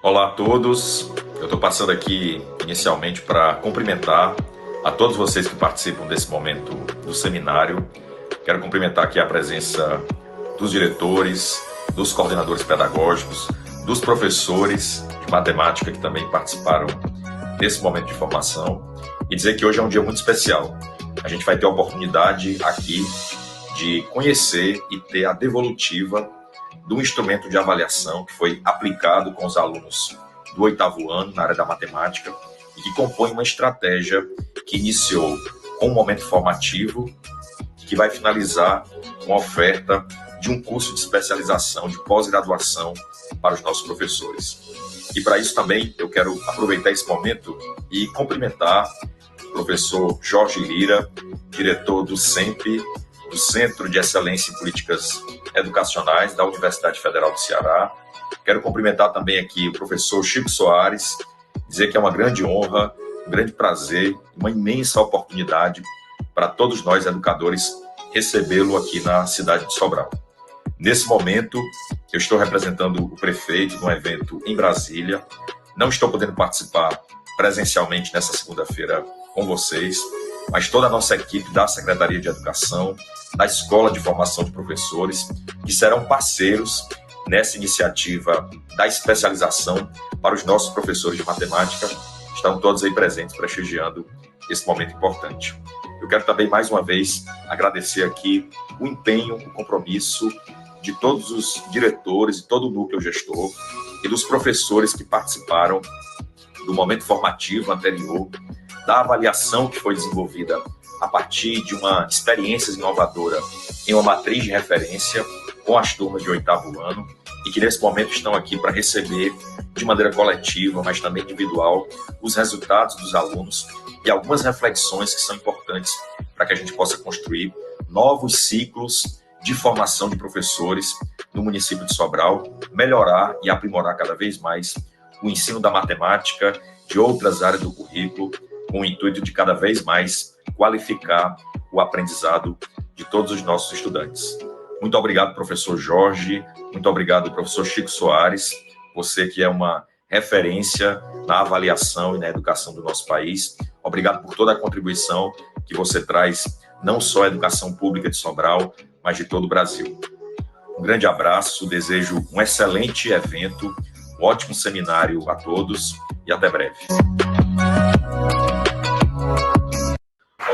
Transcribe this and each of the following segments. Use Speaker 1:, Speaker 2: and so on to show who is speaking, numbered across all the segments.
Speaker 1: Olá a todos, eu estou passando aqui inicialmente para cumprimentar a todos vocês que participam desse momento do seminário. Quero cumprimentar aqui a presença dos diretores, dos coordenadores pedagógicos, dos professores de matemática que também participaram desse momento de formação e dizer que hoje é um dia muito especial. A gente vai ter a oportunidade aqui de conhecer e ter a devolutiva do instrumento de avaliação que foi aplicado com os alunos do 8º ano na área da matemática e que compõe uma estratégia que iniciou com um momento formativo e que vai finalizar com a oferta de um curso de especialização, de pós-graduação para os nossos professores. E para isso também eu quero aproveitar esse momento e cumprimentar o professor Jorge Lira, diretor do CENP, do Centro de Excelência em Políticas Educacionais da Universidade Federal do Ceará. Quero cumprimentar também aqui o professor Chico Soares, dizer que é uma grande honra, um grande prazer, uma imensa oportunidade para todos nós educadores recebê-lo aqui na cidade de Sobral. Nesse momento, eu estou representando o prefeito de um evento em Brasília. Não estou podendo participar presencialmente nessa segunda-feira com vocês, mas toda a nossa equipe da Secretaria de Educação, da Escola de Formação de Professores, que serão parceiros nessa iniciativa da especialização para os nossos professores de matemática, estão todos aí presentes, prestigiando esse momento importante. Eu quero também, mais uma vez, agradecer aqui o empenho, o compromisso de todos os diretores e todo o núcleo gestor e dos professores que participaram do momento formativo anterior, da avaliação que foi desenvolvida a partir de uma experiência inovadora em uma matriz de referência com as turmas de 8º ano e que nesse momento estão aqui para receber de maneira coletiva, mas também individual, os resultados dos alunos e algumas reflexões que são importantes para que a gente possa construir novos ciclos de formação de professores no município de Sobral, melhorar e aprimorar cada vez mais o ensino da matemática, de outras áreas do currículo, com o intuito de cada vez mais qualificar o aprendizado de todos os nossos estudantes. Muito obrigado, professor Jorge, muito obrigado, professor Chico Soares, você que é uma referência na avaliação e na educação do nosso país. Obrigado por toda a contribuição que você traz, não só à educação pública de Sobral, mas de todo o Brasil. Um grande abraço, desejo um excelente evento, um ótimo seminário a todos e até breve.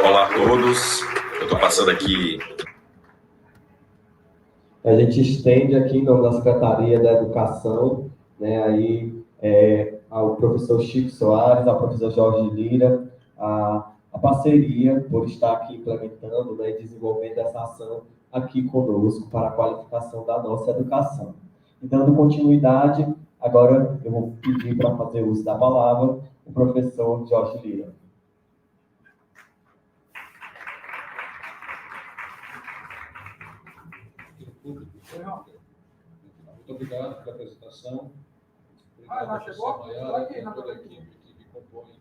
Speaker 1: Olá a todos, eu estou passando aqui.
Speaker 2: A gente estende aqui em nome da Secretaria da Educação, né, ao professor Chico Soares, ao professor Jorge Lira, a parceria por estar aqui implementando, né, e desenvolvendo essa ação aqui conosco para a qualificação da nossa educação. E dando continuidade, agora eu vou pedir para fazer uso da palavra o professor Jorge Lira.
Speaker 3: Muito obrigado pela apresentação. Obrigado a você, Maiara, e a toda a equipe que compõe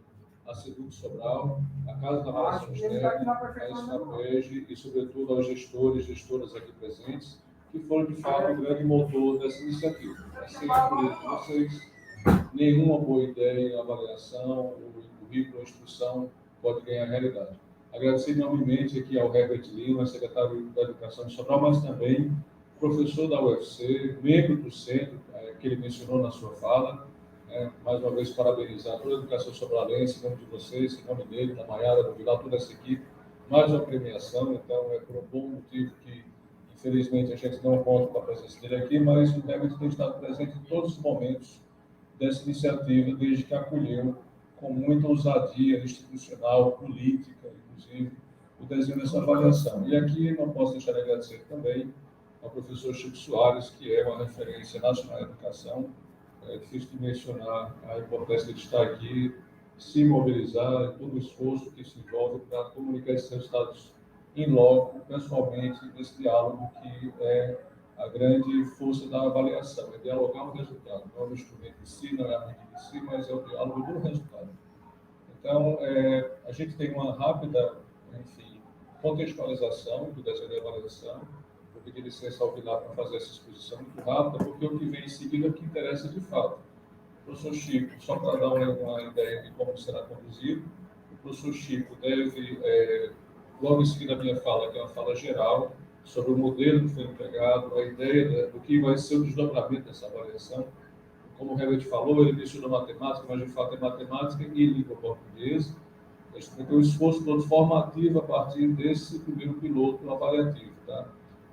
Speaker 3: a SEDUC Sobral, a Casa da Avaliação Externa, a Estratégia e, sobretudo, aos gestores e gestoras aqui presentes, que foram, de fato, o grande motor dessa iniciativa. Sem a apoio de vocês, nenhuma boa ideia em avaliação, ou em currículo ou instrução pode ganhar realidade. Agradecer enormemente aqui ao Herbert Lima, secretário da Educação de Sobral, mas também professor da UFC, membro do centro, que ele mencionou na sua fala. Mais uma vez, parabenizar toda a educação sobralense, em nome de vocês, em nome dele, da Maiara, do Vidal, toda essa equipe. Mais uma premiação, então, é por um bom motivo que, infelizmente, a gente não conta com a presença dele aqui, mas o Herbert tem estado presente em todos os momentos dessa iniciativa, desde que acolheu com muita ousadia institucional, política, inclusive, o desenho dessa avaliação. E aqui não posso deixar de agradecer também ao professor Chico Soares, que é uma referência nacional em educação. É difícil de mencionar a importância de estar aqui, se mobilizar, todo o esforço que se envolve para comunicar esses resultados em loco, pessoalmente, nesse diálogo que é a grande força da avaliação, é dialogar o resultado. Não é o instrumento em si, não é a medida em si, mas é o diálogo do resultado. Então, a gente tem uma rápida, contextualização do desenho da avaliação. Vou pedir licença ao Vilar para fazer essa exposição muito rápida, porque o que vem em seguida é o que interessa de fato. Professor Chico, só para dar uma ideia de como será conduzido, o professor Chico deve, logo em seguida a minha fala, que é uma fala geral, sobre o modelo que foi empregado, a ideia do que vai ser o desdobramento dessa avaliação. Como o Herbert falou, ele mencionou matemática, mas de fato é matemática e língua portuguesa. A gente tem que ter um esforço todo formativo a partir desse primeiro piloto avaliativo. Tá?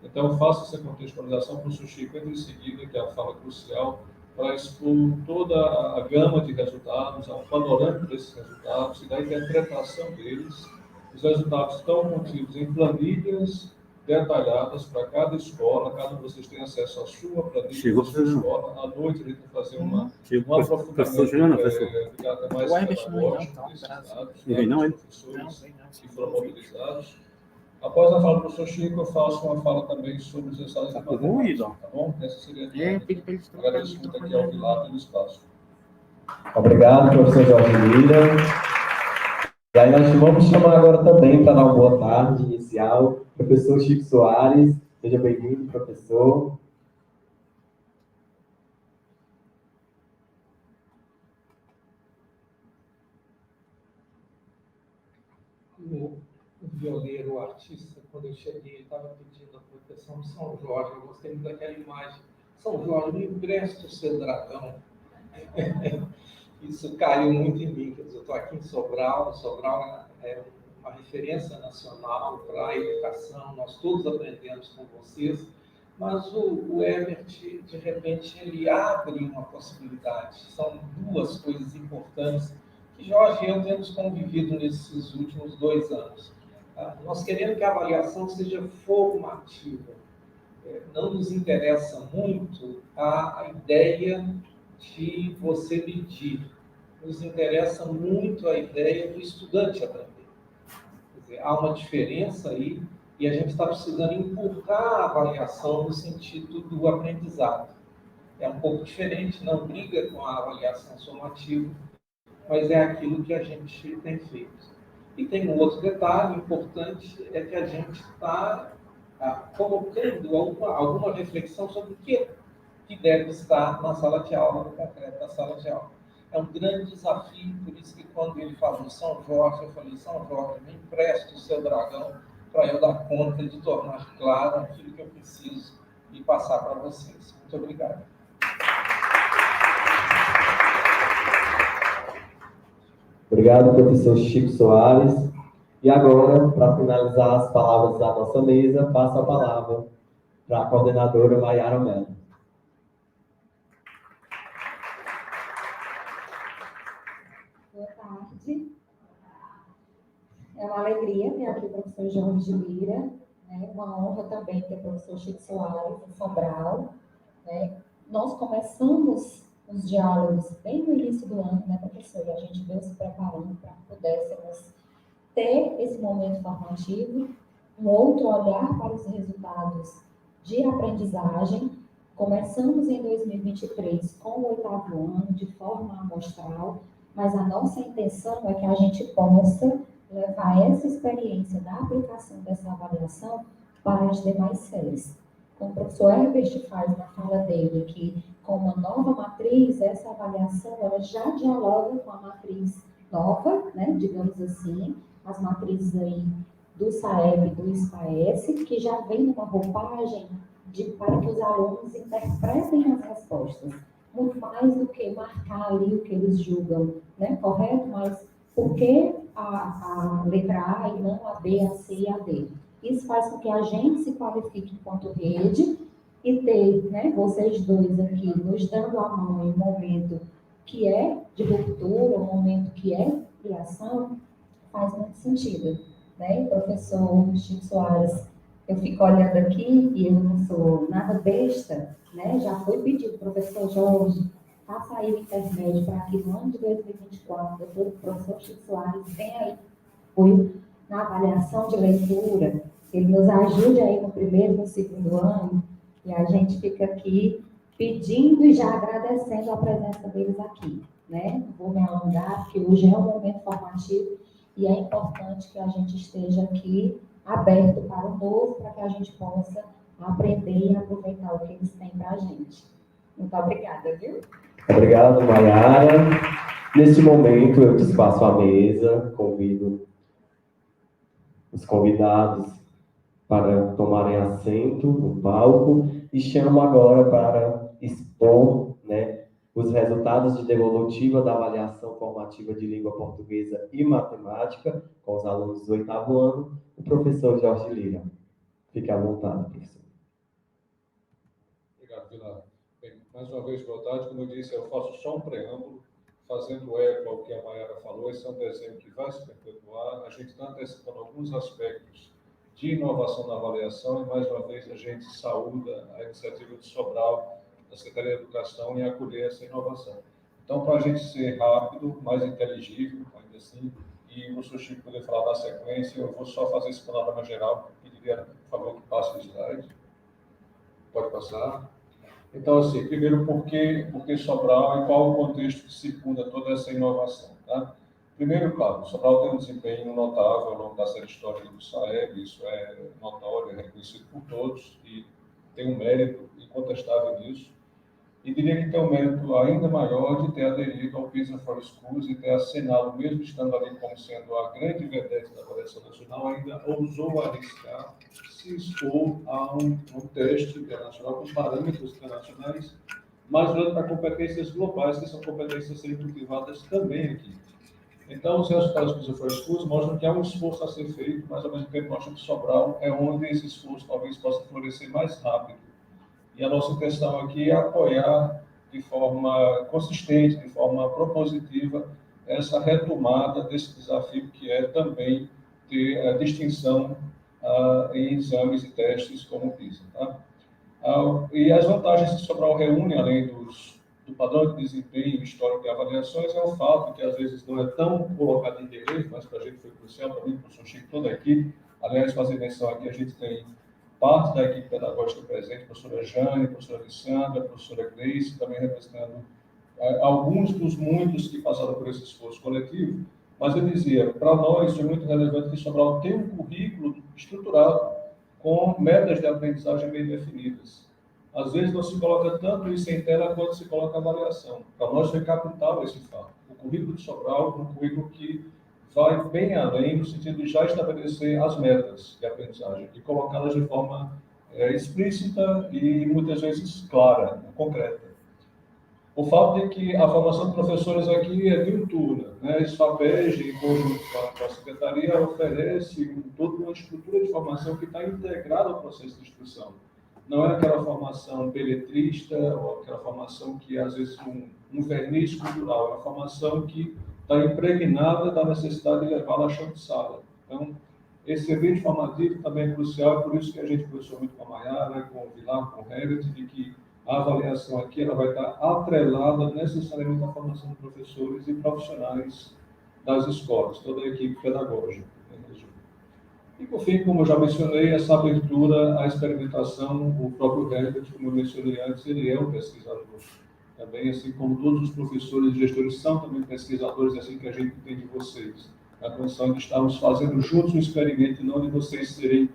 Speaker 3: Então, faça essa contextualização para o professor Chico, em seguida, que é a fala crucial, para expor toda a gama de resultados, o panorâmico desses resultados e da interpretação deles. Os resultados estão contidos em planilhas detalhadas para cada escola, cada um de vocês tem acesso à sua planilha da sua escola. À noite a gente vai fazer um aprofundamento ligado mais pedagógico desses dados, professores que foram mobilizados. Após a fala do professor Chico, eu faço uma fala também sobre os resultados da matemática, tá bom? Essa seria a dinâmica. Agradeço muito aqui ao Vilar pelo espaço.
Speaker 2: Obrigado, professor Jorge Lira. E aí nós vamos chamar agora também para dar uma boa tarde inicial, professor Chico Soares. Seja bem-vindo, professor.
Speaker 4: O violeiro, o artista, quando eu cheguei, estava pedindo a proteção de São Jorge. Eu gostei muito daquela imagem. São Jorge, me empresta o seu dragão. Isso caiu muito em mim. Quer dizer, eu estou aqui em Sobral. Sobral é uma referência nacional para a educação. Nós todos aprendemos com vocês. Mas o Herbert, de repente, ele abre uma possibilidade. São duas coisas importantes que Jorge e eu temos convivido nesses últimos 2 anos. Nós queremos que a avaliação seja formativa. Não nos interessa muito a ideia de você medir. Nos interessa muito a ideia do estudante aprender. Quer dizer, há uma diferença aí e a gente está precisando empurrar a avaliação no sentido do aprendizado. É um pouco diferente, não briga com a avaliação somativa, mas é aquilo que a gente tem feito. E tem um outro detalhe importante, é que a gente está colocando alguma reflexão sobre o que deve estar na sala de aula, no concreto da sala de aula. É um grande desafio, por isso que quando ele falou São Jorge, eu falei, São Jorge, me empresta o seu dragão para eu dar conta de tornar claro aquilo que eu preciso e passar para vocês. Muito obrigado.
Speaker 2: Obrigado, professor Chico Soares. E agora, para finalizar as palavras da nossa mesa, passo a palavra para a coordenadora Maiara Mello.
Speaker 5: Boa tarde. É uma alegria ter aqui o professor Jorge Lira, né? Uma honra também ter o professor Chico Soares em Sobral. Né? Nós começamos os diálogos bem no início do ano, né, professor? E a gente veio se preparando para que pudéssemos ter esse momento formativo, um outro olhar para os resultados de aprendizagem. Começamos em 2023 com o 8º ano, de forma amostral, mas a nossa intenção é que a gente possa levar essa experiência da aplicação dessa avaliação para as demais séries. Como o professor Herbert faz na fala dele, que com uma nova matriz, essa avaliação ela já dialoga com a matriz nova, né, digamos assim, as matrizes aí do SAEB e do SPAES, que já vem numa roupagem para que os alunos interpretem as respostas, muito mais do que marcar ali o que eles julgam, né, correto? Mas por que a letra A e não a B, a C e a D? Isso faz com que a gente se qualifique enquanto rede e ter, né, vocês dois aqui nos dando a mão em um momento que é de ruptura, um momento que é criação, faz muito sentido, né? Professor Chico Soares, eu fico olhando aqui e eu não sou nada besta, né? Já foi pedido, professor Jorge, faça aí o intermédio para que no ano de 2024, o professor Chico Soares venha aí, foi na avaliação de leitura, ele nos ajude aí no primeiro e no segundo ano, e a gente fica aqui pedindo e já agradecendo a presença deles aqui, né? Vou me alongar, porque hoje é um momento formativo e é importante que a gente esteja aqui aberto para o novo, para que a gente possa aprender e aproveitar o que eles têm para a gente. Muito obrigada, viu?
Speaker 2: Obrigado, Maiara. Neste momento, eu despaço a mesa, convido os convidados para tomarem assento no palco e chamo agora para expor, né, os resultados de devolutiva da avaliação formativa de língua portuguesa e matemática com os alunos do 8º ano, o professor Jorge Lira. Fique à vontade, professor.
Speaker 3: Obrigado, Vilar. Bem, mais uma vez, boa tarde. Como eu disse, eu faço só um preâmbulo, fazendo eco ao que a Maiara falou. Esse é um desenho que vai se perpetuar. A gente está antecipando alguns aspectos de inovação na avaliação e, mais uma vez, a gente saúda a iniciativa de Sobral, da Secretaria de Educação, em acolher essa inovação. Então, para a gente ser rápido, mais inteligível, ainda assim, e o professor Chico poder falar da sequência, eu vou só fazer esse panorama geral. Pediria, por favor, que passe o slide. Pode passar. Então, assim, primeiro, por que Sobral e qual o contexto que circunda toda essa inovação, tá? Primeiro, claro, Sobral tem um desempenho notável ao longo da série histórica do SAEB, isso é notório, é reconhecido por todos e tem um mérito incontestável nisso. E diria que tem um mérito ainda maior de ter aderido ao PISA for Schools e ter assinado, mesmo estando ali como sendo a grande vedete da avaliação nacional, ainda ousou arriscar, se expor a um teste internacional com parâmetros internacionais, mas olhando para competências globais, que são competências a serem cultivadas também aqui. Então, os resultados do PISA for Schools mostram que há um esforço a ser feito, mas ao mesmo tempo mostram que Sobral é onde esse esforço talvez possa florescer mais rápido. E a nossa intenção aqui é apoiar de forma consistente, de forma propositiva, essa retomada desse desafio que é também ter a distinção em exames e testes como o PISA. Tá? E as vantagens que Sobral reúne, além do padrão de desempenho histórico de avaliações, é o fato que às vezes não é tão colocado em relevo, mas para a gente foi crucial, para mim, para o professor Chico, toda a equipe. Aliás, fazer menção aqui, a gente tem parte da equipe pedagógica presente, a professora Jane, a professora Alessandra, a professora Gleice, também representando alguns dos muitos que passaram por esse esforço coletivo, mas eu dizia, para nós é muito relevante que Sobral tenha um currículo estruturado com metas de aprendizagem bem definidas. Às vezes não se coloca tanto isso em tela quanto se coloca a avaliação. Para nós foi capital esse fato. O currículo de Sobral é um currículo que vai bem além no sentido de já estabelecer as metas de aprendizagem e colocá-las de forma explícita e muitas vezes clara, concreta. O fato de que a formação de professores aqui é diuturna, né? A SFAPEG, em conjunto com a Secretaria, oferece toda uma estrutura de formação que está integrada ao processo de instrução. Não é aquela formação beletrista ou aquela formação que, às vezes, um verniz cultural, é uma formação que está impregnada da necessidade de levá-la a chão de sala. Então, esse serviço formativo também é crucial, por isso que a gente conversou muito com a Maiara, com o Vilar, com o Herbert, de que a avaliação aqui ela vai estar atrelada necessariamente à formação de professores e profissionais das escolas, toda a equipe pedagógica. E, por fim, como eu já mencionei, essa abertura à experimentação, o próprio Herbert, como eu mencionei antes, ele é um pesquisador. Também, assim como todos os professores e gestores são também pesquisadores, assim que a gente tem de vocês. A condição de estarmos fazendo juntos um experimento e não de vocês serem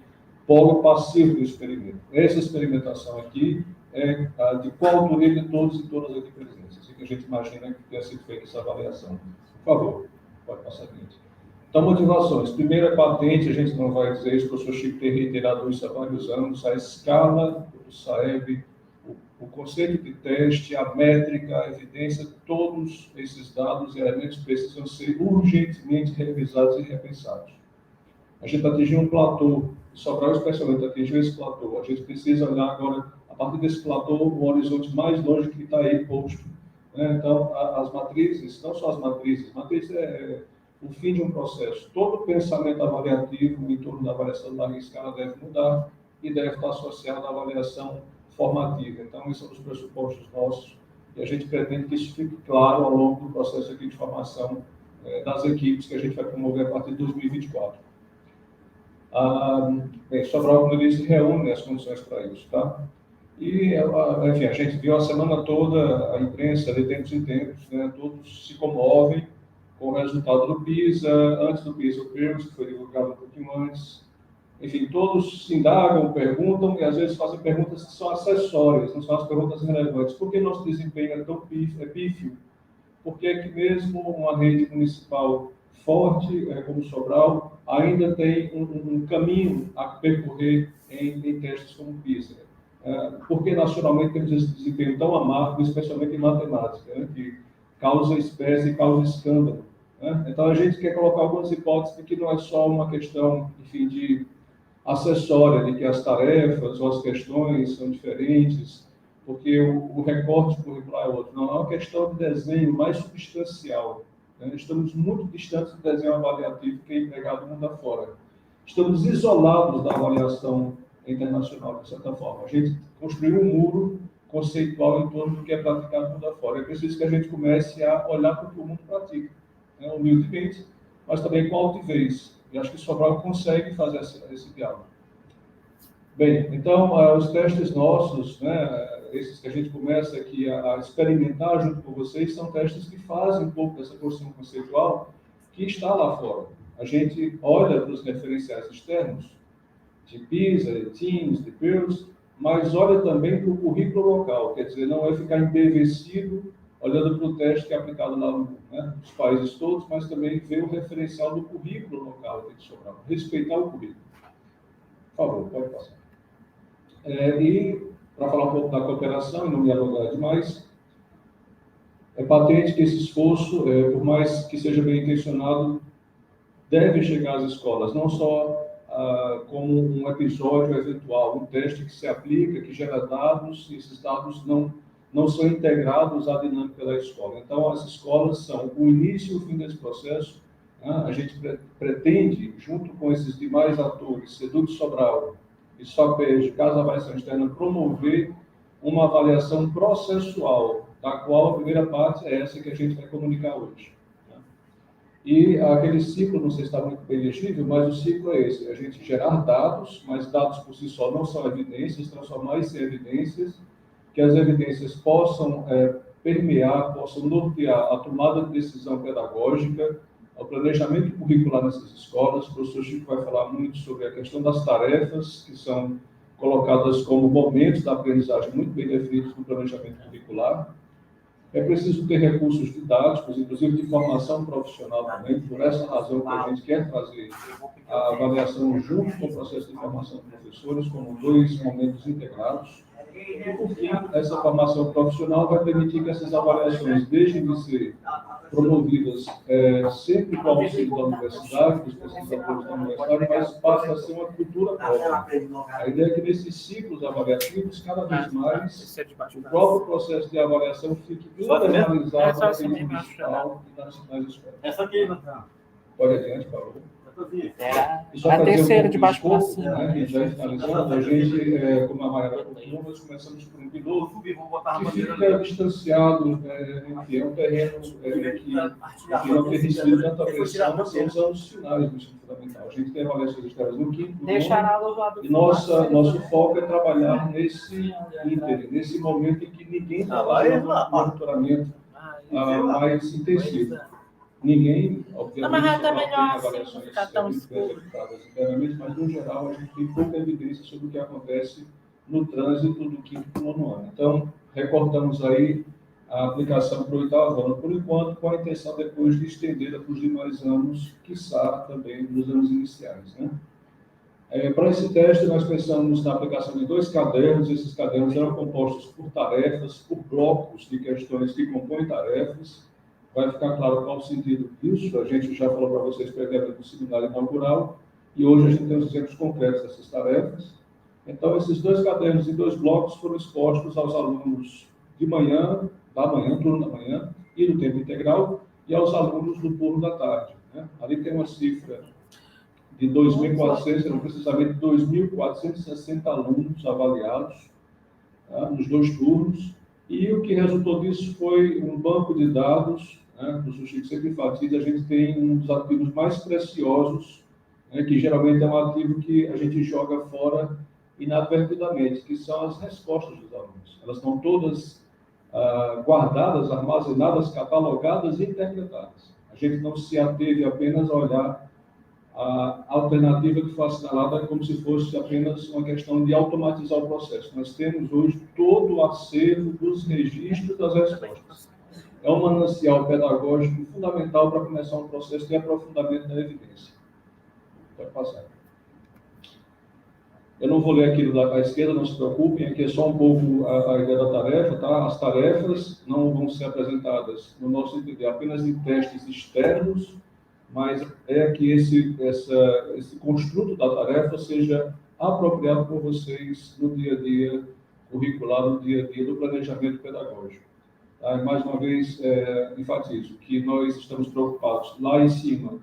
Speaker 3: polo passivo do experimento. Essa experimentação aqui é de qual autoria de todos e todas aqui presentes. Assim que a gente imagina que tenha sido feita essa avaliação. Por favor, pode passar adiante. Então, motivações. Primeiro é patente, a gente não vai dizer isso, o professor Chico tem reiterado isso há vários anos, a escala do SAEB, o conceito de teste, a métrica, a evidência, todos esses dados e elementos precisam ser urgentemente revisados e repensados. A gente atingiu um platô, Sobral especialmente atingiu esse platô. A gente precisa olhar agora, a partir desse platô, o horizonte mais longe que está aí posto. Né? Então, as matrizes, não só as matrizes é o fim de um processo. Todo pensamento avaliativo em torno da avaliação de larga escala deve mudar e deve estar associado à avaliação formativa. Então, esses são os pressupostos nossos e a gente pretende que isso fique claro ao longo do processo aqui de formação das equipes que a gente vai promover a partir de 2024. Bem, Sobral, como eu disse, reúne as condições para isso, tá? E, enfim, a gente viu a semana toda a imprensa, de tempos em tempos, né, todos se comovem com o resultado do PISA, antes do PISA o PIRMS, que foi divulgado um pouquinho antes, enfim, todos se indagam, perguntam, e às vezes fazem perguntas que são acessórias, não são as perguntas relevantes. Por que nosso desempenho é tão pífio? Por que é que mesmo uma rede municipal forte, como Sobral, ainda tem um caminho a percorrer em testes como o PISA? Porque nacionalmente temos esse desempenho tão amargo, especialmente em matemática, né, que causa espécie e causa escândalo. Né? Então a gente quer colocar algumas hipóteses de que não é só uma questão, enfim, de acessória, de que as tarefas ou as questões são diferentes, porque o recorte curricular é outro. Não, é uma questão de desenho mais substancial. Né? Estamos muito distantes do desenho avaliativo que é empregado mundo afora. Estamos isolados da avaliação internacional, de certa forma. A gente construiu um muro conceitual em torno do que é praticado mundo afora. É preciso que a gente comece a olhar para o que o mundo pratica, né? Humildemente, mas também com altivez. E acho que Sobral consegue fazer esse diálogo. Bem, então, os testes nossos, né, esses que a gente começa aqui a experimentar junto com vocês, são testes que fazem um pouco dessa construção conceitual que está lá fora. A gente olha para os referenciais externos, de PISA, de TIMSS, de PIRLS, mas olha também para o currículo local, quer dizer, não é ficar embevecido olhando para o teste que é aplicado lá nos países todos, mas também ver o referencial do currículo local aqui de Sobral, respeitar o currículo. Por favor, pode passar. E, para falar um pouco da cooperação, e não me alongar demais, é patente que esse esforço, por mais que seja bem intencionado, deve chegar às escolas, não só como um episódio eventual, um teste que se aplica, que gera dados, e esses dados não são integrados à dinâmica da escola. Então, as escolas são o início e o fim desse processo. Né? A gente pretende, junto com esses demais atores, Seduc Sobral e SOPEG, Casa Avaliação Externa, promover uma avaliação processual, da qual a primeira parte é essa que a gente vai comunicar hoje. Né? E aquele ciclo, não sei se está muito bem legível, mas o ciclo é esse, a gente gerar dados, mas dados por si só não são evidências, transformar isso em evidências, que as evidências possam permear, possam nortear a tomada de decisão pedagógica, o planejamento curricular nessas escolas. O professor Chico vai falar muito sobre a questão das tarefas, que são colocadas como momentos da aprendizagem muito bem definidos no planejamento curricular. É preciso ter recursos didáticos, inclusive de formação profissional também, por essa razão que a gente quer trazer a avaliação junto com o processo de formação de professores, como dois momentos integrados. E, por fim, essa formação profissional vai permitir que essas avaliações deixem de ser promovidas sempre com o auxílio da universidade, dos pesquisadores da universidade, mas passa a ser uma cultura própria. A ideia é que nesses ciclos avaliativos, cada vez mais, o próprio processo de avaliação fique internalizado na rede municipal e nas escolas.
Speaker 6: Essa aqui,
Speaker 3: Pode adiante, por favor.
Speaker 6: Era a terceira de baixo para cima.
Speaker 3: Né, e já finalizando, a gente, como a Mayara colocou, nós começamos por um piloto que fica distanciado, é um terreno que não tem recebido tanta pressão, são os anos finais do ensino fundamental. A gente tem avaliações externas no quinto, no nono, e nosso foco é trabalhar nesse ínterim, nesse momento em que ninguém está fazendo um monitoramento mais intensivo. Ninguém, obviamente,
Speaker 6: mas é melhor
Speaker 3: tem
Speaker 6: assim, ficar tão escuro.
Speaker 3: Internamente, mas, no geral, a gente tem pouca evidência sobre o que acontece no trânsito do quinto para o nono ano. Então, recortamos aí a aplicação para o oitavo ano, por enquanto, com a intenção depois de estender para os demais anos, quiçá também nos anos iniciais. Né? Para esse teste, nós pensamos na aplicação de 2 cadernos. Esses cadernos eram compostos por tarefas, por blocos de questões que compõem tarefas. Vai ficar claro qual o sentido disso. A gente já falou para vocês previamente no seminário inaugural, e hoje a gente tem os exemplos concretos dessas tarefas. Então, esses 2 cadernos em 2 blocos foram expostos aos alunos de manhã, turno da manhã, e do tempo integral, e aos alunos do turno da tarde. Né? Ali tem uma cifra de 2.400, precisamente 2.460 alunos avaliados, tá? Nos 2 turnos, e o que resultou disso foi um banco de dados. O professor Chico sempre enfatiza, a gente tem um dos ativos mais preciosos, que geralmente é um ativo que a gente joga fora inadvertidamente, que são as respostas dos alunos. Elas estão todas guardadas, armazenadas, catalogadas e interpretadas. A gente não se ateve apenas a olhar A alternativa que foi assinalada é como se fosse apenas uma questão de automatizar o processo. Nós temos hoje todo o acervo dos registros das respostas. É um manancial pedagógico fundamental para começar um processo de aprofundamento da evidência. Pode passar. Eu não vou ler aquilo da esquerda, não se preocupem, aqui é só um pouco a ideia da tarefa, tá? As tarefas não vão ser apresentadas, no nosso entender, apenas em testes externos, mas é que esse construto da tarefa seja apropriado por vocês no dia a dia curricular, no dia a dia do planejamento pedagógico. Tá? E mais uma vez, enfatizo que nós estamos preocupados lá em cima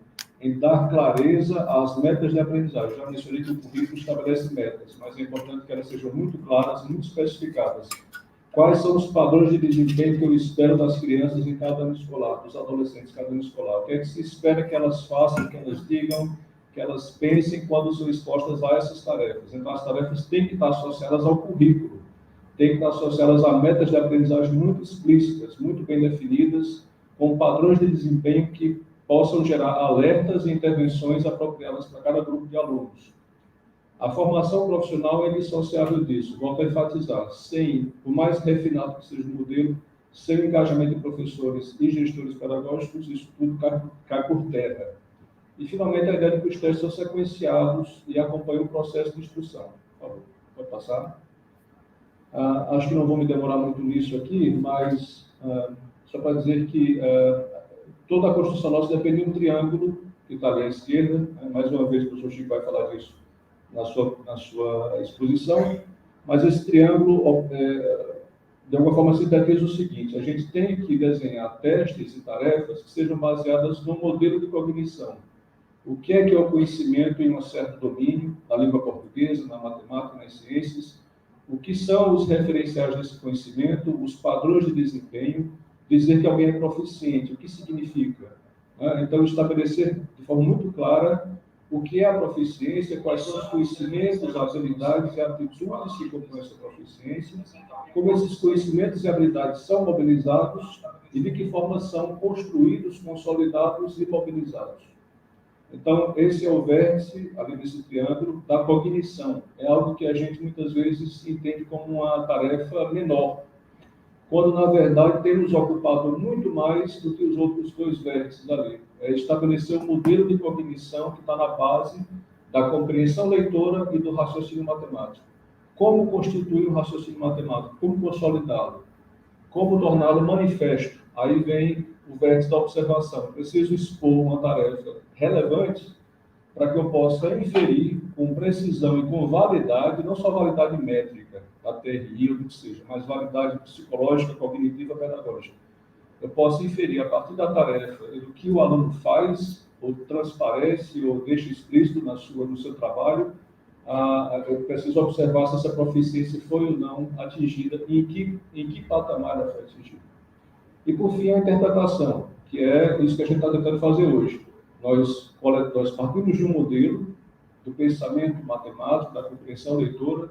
Speaker 3: em dar clareza às metas de aprendizagem. Já mencionei que o currículo estabelece metas, mas é importante que elas sejam muito claras, muito especificadas. Quais são os padrões de desempenho que eu espero das crianças em cada ano escolar, dos adolescentes em cada ano escolar? O que é que se espera que elas façam, que elas digam, que elas pensem quando são expostas a essas tarefas? Então, as tarefas têm que estar associadas ao currículo, têm que estar associadas a metas de aprendizagem muito explícitas, muito bem definidas, com padrões de desempenho que possam gerar alertas e intervenções apropriadas para cada grupo de alunos. A formação profissional é indissociável disso. Volto a enfatizar, sem, por mais refinado que seja o modelo, sem o engajamento de professores e gestores pedagógicos, isso tudo cai por terra. E, finalmente, a ideia de que os testes são sequenciados e acompanham o processo de instrução. Por favor, pode passar. Acho que não vou me demorar muito nisso aqui, mas só para dizer que toda a construção nossa depende de um triângulo, que está ali à esquerda. Mais uma vez, o professor Chico vai falar disso na sua exposição, mas esse triângulo, de alguma forma, sintetiza o seguinte: a gente tem que desenhar testes e tarefas que sejam baseadas no modelo de cognição. O que é o conhecimento em um certo domínio, na língua portuguesa, na matemática, nas ciências, o que são os referenciais desse conhecimento, os padrões de desempenho, dizer que alguém é proficiente, o que significa? Então, estabelecer de forma muito clara o que é a proficiência, quais são os conhecimentos, as habilidades e atitudes que compõem essa proficiência, como esses conhecimentos e habilidades são mobilizados e de que forma são construídos, consolidados e mobilizados. Então, esse é o vértice, ali desse triângulo, da cognição. É algo que a gente muitas vezes entende como uma tarefa menor, quando, na verdade, temos ocupado muito mais do que os outros dois vértices ali. É estabelecer um modelo de cognição que está na base da compreensão leitora e do raciocínio matemático. Como constituir um raciocínio matemático? Como consolidá-lo? Como torná-lo manifesto? Aí vem o vértice da observação. Eu preciso expor uma tarefa relevante para que eu possa inferir com precisão e com validade, não só validade métrica, da TRI ou do que seja, mas validade psicológica, cognitiva, pedagógica. Eu posso inferir a partir da tarefa do que o aluno faz, ou transparece, ou deixa explícito no seu trabalho. Eu preciso observar se essa proficiência foi ou não atingida e em que patamar ela foi atingida. E, por fim, a interpretação, que é isso que a gente está tentando fazer hoje. Nós partimos de um modelo do pensamento matemático, da compreensão leitora,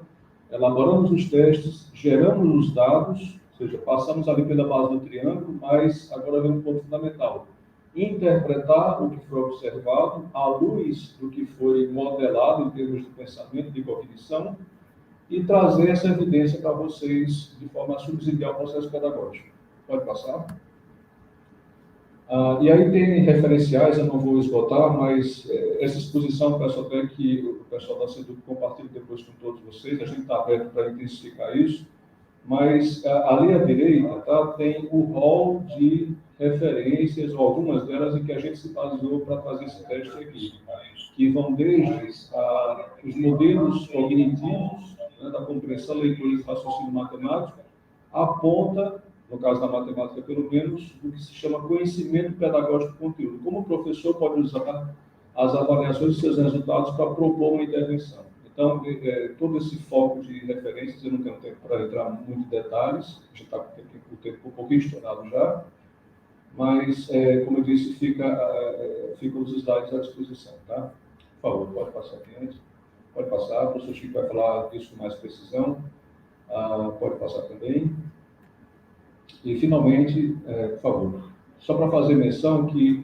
Speaker 3: elaboramos os testes, geramos os dados, ou seja, passamos ali pela base do triângulo, mas agora vem um ponto fundamental: interpretar o que foi observado à luz do que foi modelado em termos de pensamento, de cognição, e trazer essa evidência para vocês de forma a subsidiar o processo pedagógico. Pode passar? E aí tem referenciais, eu não vou esgotar, mas essa exposição, peço até que o pessoal da CEDUC compartilhe depois com todos vocês, a gente está aberto para intensificar isso, mas ali à direita tem o rol de referências, ou algumas delas em que a gente se baseou para fazer esse teste aqui, que vão desde os modelos cognitivos, da compreensão, leitura e raciocínio matemático, aponta, no caso da matemática pelo menos, o que se chama conhecimento pedagógico do conteúdo. Como o professor pode usar as avaliações de seus resultados para propor uma intervenção. Então, todo esse foco de referências, eu não tenho tempo para entrar muito em detalhes, a gente está com o tempo um pouquinho estourado já, mas, como eu disse, ficam os slides à disposição, tá? Por favor, pode passar aqui antes. Pode passar, o professor Chico vai falar disso com mais precisão. Pode passar também. E, finalmente, por favor, só para fazer menção que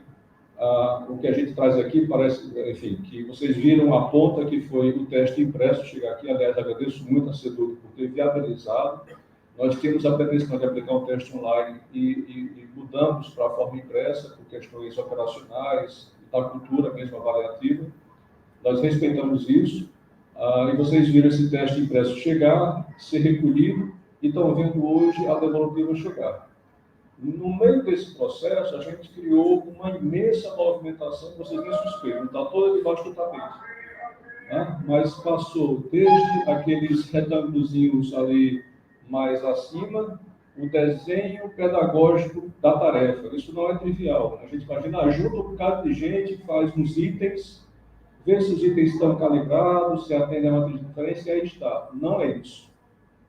Speaker 3: O que a gente traz aqui parece, enfim, que vocês viram a ponta que foi o teste impresso chegar aqui. Aliás, agradeço muito a Seduc por ter viabilizado. Nós tínhamos a pretensão de aplicar um teste online e mudamos para a forma impressa, por questões operacionais, da cultura mesmo avaliativa. Nós respeitamos isso, e vocês viram esse teste impresso chegar, ser recolhido, e estão vendo hoje a devolutiva chegar. No meio desse processo, a gente criou uma imensa movimentação, que vocês nem suspeitam, está toda debaixo do tapete. Né? Mas passou desde aqueles retângulozinhos ali mais acima, o desenho pedagógico da tarefa. Isso não é trivial. A gente imagina, junta um bocado de gente, faz uns itens, vê se os itens estão calibrados, se atendem a matriz de referência, e aí está. Não é isso.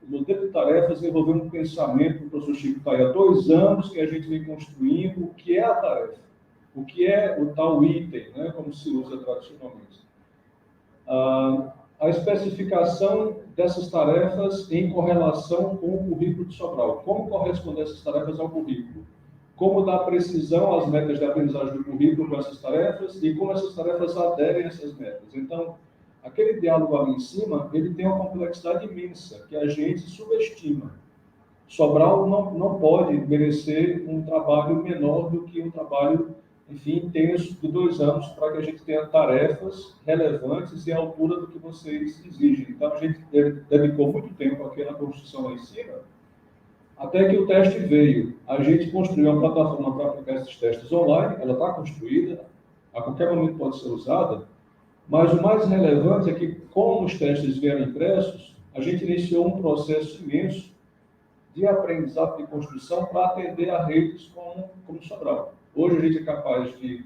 Speaker 3: O modelo de tarefas envolveu um pensamento, o professor Chico está aí há 2 anos que a gente vem construindo o que é a tarefa, o que é o tal item, né, como se usa tradicionalmente. A especificação dessas tarefas em correlação com o currículo de Sobral. Como corresponder essas tarefas ao currículo? Como dar precisão às metas de aprendizagem do currículo com essas tarefas e como essas tarefas aderem a essas metas. Então, aquele diálogo ali em cima, ele tem uma complexidade imensa, que a gente subestima. Sobral não pode merecer um trabalho menor do que um trabalho, enfim, intenso de 2 anos, para que a gente tenha tarefas relevantes e à altura do que vocês exigem. Então, a gente dedicou muito tempo aqui na construção lá em cima, até que o teste veio. A gente construiu uma plataforma para aplicar esses testes online, ela está construída, a qualquer momento pode ser usada, mas o mais relevante é que, como os testes vieram impressos, a gente iniciou um processo imenso de aprendizado de construção para atender a redes como Sobral. Hoje a gente é capaz de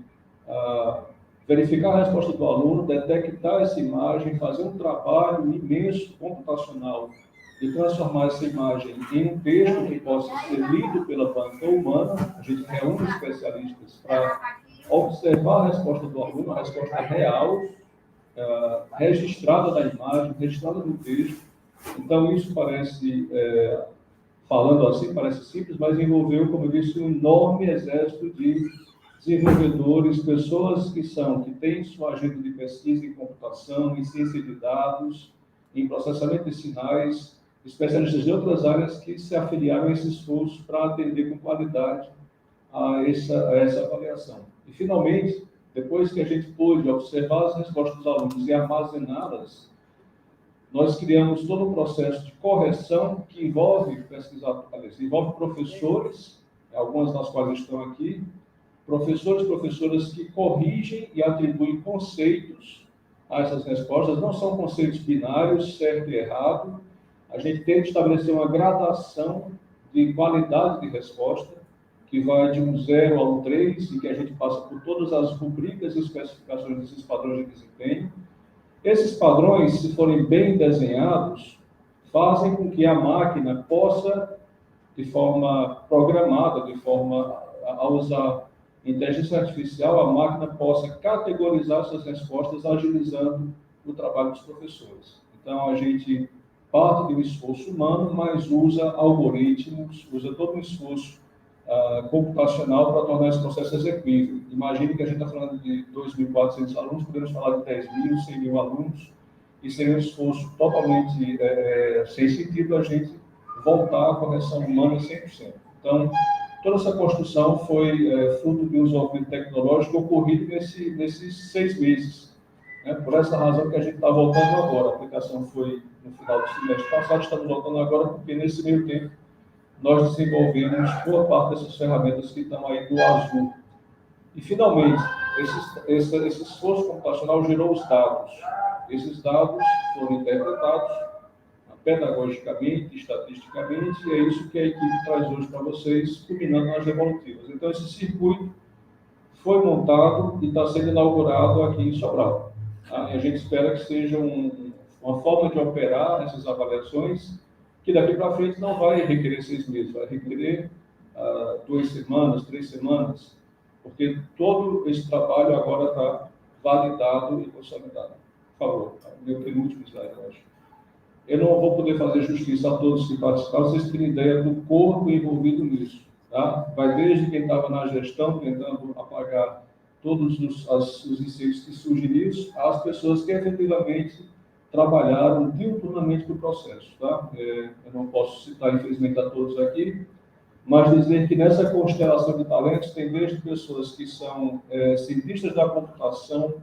Speaker 3: verificar a resposta do aluno, detectar essa imagem, fazer um trabalho imenso computacional e transformar essa imagem em um texto que possa ser lido pela banca humana. A gente reúne especialistas para observar a resposta do aluno, a resposta real, registrada da imagem, registrada no texto. Então, isso parece, falando assim, parece simples, mas envolveu, como eu disse, um enorme exército de desenvolvedores, pessoas que têm sua agenda de pesquisa em computação, em ciência de dados, em processamento de sinais, especialistas de outras áreas que se afiliaram a esse esforço para atender com qualidade a essa avaliação. E, finalmente, depois que a gente pôde observar as respostas dos alunos e armazená-las, nós criamos todo um processo de correção que envolve pesquisadores, envolve professores, algumas das quais estão aqui, professores e professoras que corrigem e atribuem conceitos a essas respostas. Não são conceitos binários, certo e errado. A gente tem que estabelecer uma gradação de qualidade de resposta, que vai de um 0 a um 3, e que a gente passa por todas as rubricas e especificações desses padrões de desempenho. Esses padrões, se forem bem desenhados, fazem com que a máquina possa, de forma programada, de forma a usar inteligência artificial, a máquina possa categorizar essas respostas, agilizando o trabalho dos professores. Então, a gente parte de um esforço humano, mas usa algoritmos, usa todo um esforço computacional para tornar esse processo execuível. Imagine que a gente está falando de 2.400 alunos, podemos falar de 10.000, 100.000 alunos, e seria um esforço totalmente sem sentido a gente voltar à correção humana 100%. Então, toda essa construção foi fruto de um desenvolvimento tecnológico ocorrido nesses 6 meses. Né? Por essa razão que a gente está voltando agora. A aplicação foi no final do semestre passado, estamos voltando agora porque, nesse meio tempo, nós desenvolvemos boa parte dessas ferramentas que estão aí do azul. E, finalmente, esse esforço computacional gerou os dados. Esses dados foram interpretados pedagogicamente, estatisticamente, e é isso que a equipe traz hoje para vocês, culminando nas devolutivas. Então, esse circuito foi montado e está sendo inaugurado aqui em Sobral. Tá? E a gente espera que seja uma forma de operar essas avaliações, que daqui para frente não vai requerer 6 meses, vai requerer 2 semanas, 3 semanas, porque todo esse trabalho agora está validado e consolidado. Por favor, meu penúltimo slide, eu acho. Eu não vou poder fazer justiça a todos que participaram, vocês terem ideia do corpo envolvido nisso. Tá? Vai desde quem estava na gestão, tentando apagar todos os inceitos que surgem nisso, às pessoas que efetivamente trabalharam diuturnamente no processo. Tá? Eu não posso citar, infelizmente, a todos aqui, mas dizer que nessa constelação de talentos tem desde pessoas que são cientistas da computação,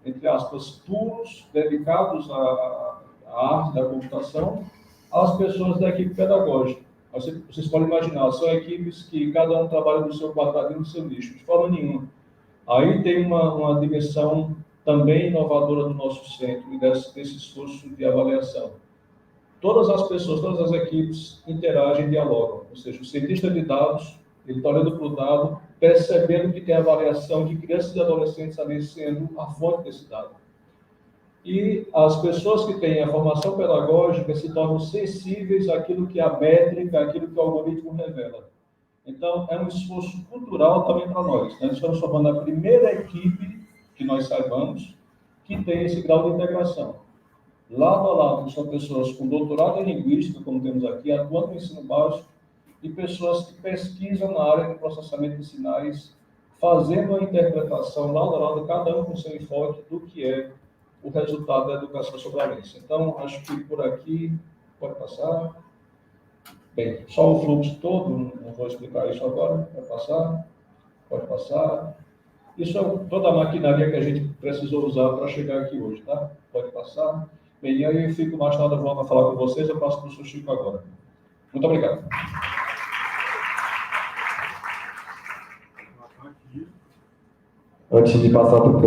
Speaker 3: entre aspas, puros, dedicados à arte da computação, às pessoas da equipe pedagógica. Vocês podem imaginar, são equipes que cada um trabalha no seu quadradinho, no seu nicho, de forma nenhuma. Aí tem uma dimensão também inovadora do nosso centro e desse esforço de avaliação. Todas as pessoas, todas as equipes interagem e dialogam. Ou seja, o cientista de dados, ele está olhando para o dado, percebendo que tem a avaliação de crianças e adolescentes ali sendo a fonte desse dado. E as pessoas que têm a formação pedagógica se tornam sensíveis àquilo que a métrica, àquilo que o algoritmo revela. Então, é um esforço cultural também para nós. Nós estamos formando a primeira equipe, que nós saibamos, que tem esse grau de integração. Lado a lado, são pessoas com doutorado em linguística, como temos aqui, atuando no ensino básico, e pessoas que pesquisam na área de processamento de sinais, fazendo a interpretação lado a lado, cada um com seu enfoque do que é o resultado da educação sobralense. Então, acho que por aqui, pode passar. Bem, só o fluxo todo, não vou explicar isso agora, vai passar, pode passar. Isso é toda a maquinaria que a gente precisou usar para chegar aqui hoje, tá? Pode passar. Bem, e aí eu fico mais nada, volto a falar com vocês, eu passo para o professor Chico agora. Muito obrigado.
Speaker 2: Antes de passar para o